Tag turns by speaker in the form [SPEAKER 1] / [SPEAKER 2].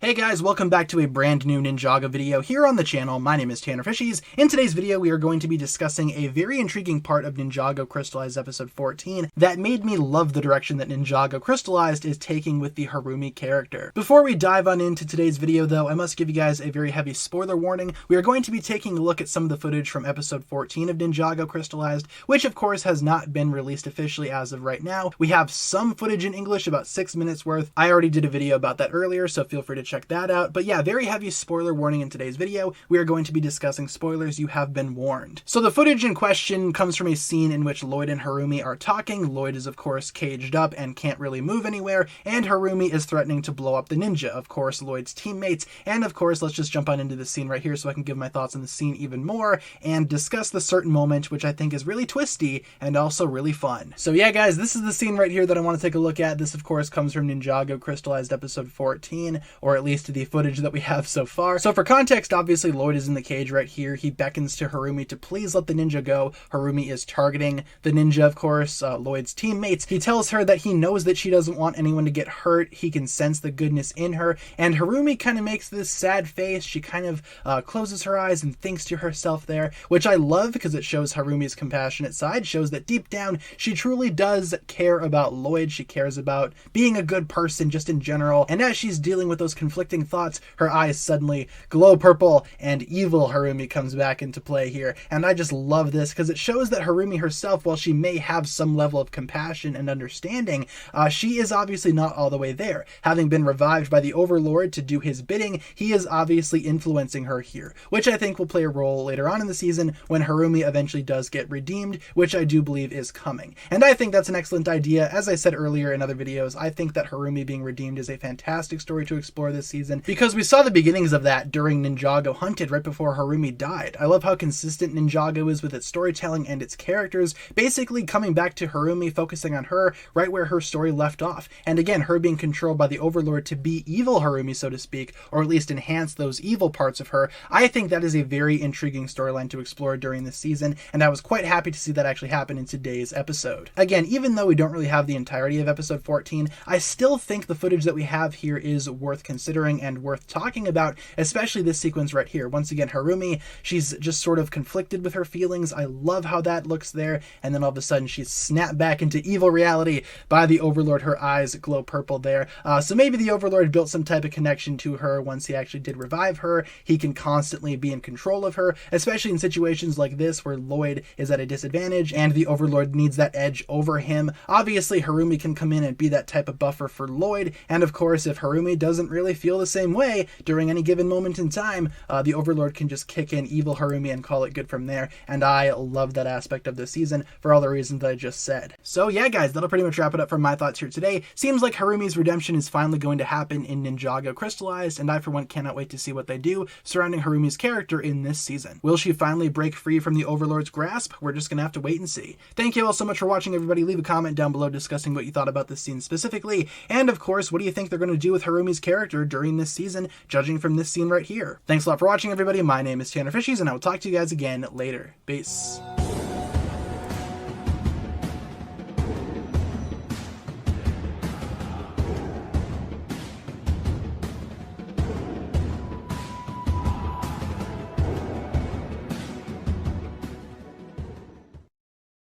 [SPEAKER 1] Hey guys, welcome back to a brand new Ninjago video here on the channel. My name is TannerFishies. In today's video, we are going to be discussing a very intriguing part of Ninjago Crystalized episode 14 that made me love the direction that Ninjago Crystalized is taking with the Harumi character. Before we dive on into today's video though, I must give you guys a very heavy spoiler warning. We are going to be taking a look at some of the footage from episode 14 of Ninjago Crystalized, which of course has not been released officially as of right now. We have some footage in English, about 6 minutes worth. I already did a video about that earlier, so feel free to check that out. But yeah, very heavy spoiler warning in today's video. We are going to be discussing spoilers. You have been warned. So the footage in question comes from a scene in which Lloyd and Harumi are talking. Lloyd is of course caged up and can't really move anywhere, and Harumi is threatening to blow up the ninja, of course Lloyd's teammates. And of course, let's just jump on into the scene right here so I can give my thoughts on the scene even more and discuss the certain moment which I think is really twisty and also really fun. So yeah guys, this is the scene right here that I want to take a look at. This of course comes from Ninjago Crystalized episode 14, or at least the footage that we have so far. So for context, obviously Lloyd is in the cage right here. He beckons to Harumi to please let the ninja go. Harumi is targeting the ninja, of course, Lloyd's teammates. He tells her that he knows that she doesn't want anyone to get hurt. He can sense the goodness in her, and Harumi kind of makes this sad face. She kind of closes her eyes and thinks to herself there, which I love because it shows Harumi's compassionate side, shows that deep down she truly does care about Lloyd. She cares about being a good person just in general, and as she's dealing with those conflicting thoughts, her eyes suddenly glow purple and evil Harumi comes back into play here. And I just love this because it shows that Harumi herself, while she may have some level of compassion and understanding, she is obviously not all the way there. Having been revived by the Overlord to do his bidding, he is obviously influencing her here, which I think will play a role later on in the season when Harumi eventually does get redeemed, which I do believe is coming. And I think that's an excellent idea. As I said earlier in other videos, I think that Harumi being redeemed is a fantastic story to explore this season because we saw the beginnings of that during Ninjago Hunted right before Harumi died. I love how consistent Ninjago is with its storytelling and its characters, basically coming back to Harumi, focusing on her right where her story left off. And again, her being controlled by the Overlord to be evil Harumi, so to speak, or at least enhance those evil parts of her. I think that is a very intriguing storyline to explore during this season, and I was quite happy to see that actually happen in today's episode. Again, even though we don't really have the entirety of episode 14, I still think the footage that we have here is worth considering and worth talking about, especially this sequence right here. Once again, Harumi, she's just sort of conflicted with her feelings. I love how that looks there, and then all of a sudden she's snapped back into evil reality by the Overlord. Her eyes glow purple there. So maybe the Overlord built some type of connection to her once he actually did revive her. He can constantly be in control of her, especially in situations like this where Lloyd is at a disadvantage and the Overlord needs that edge over him. Obviously, Harumi can come in and be that type of buffer for Lloyd, and of course, if Harumi doesn't really feel the same way during any given moment in time, the Overlord can just kick in evil Harumi and call it good from there, and I love that aspect of this season for all the reasons that I just said. So yeah guys, that'll pretty much wrap it up for my thoughts here today. Seems like Harumi's redemption is finally going to happen in Ninjago Crystalized, and I for one cannot wait to see what they do surrounding Harumi's character in this season. Will she finally break free from the Overlord's grasp? We're just gonna have to wait and see. Thank you all so much for watching, everybody. Leave a comment down below discussing what you thought about this scene specifically, and of course, what do you think they're going to do with Harumi's character during this season, judging from this scene right here. Thanks a lot for watching, everybody. My name is TannerFishies, and I will talk to you guys again later. Peace.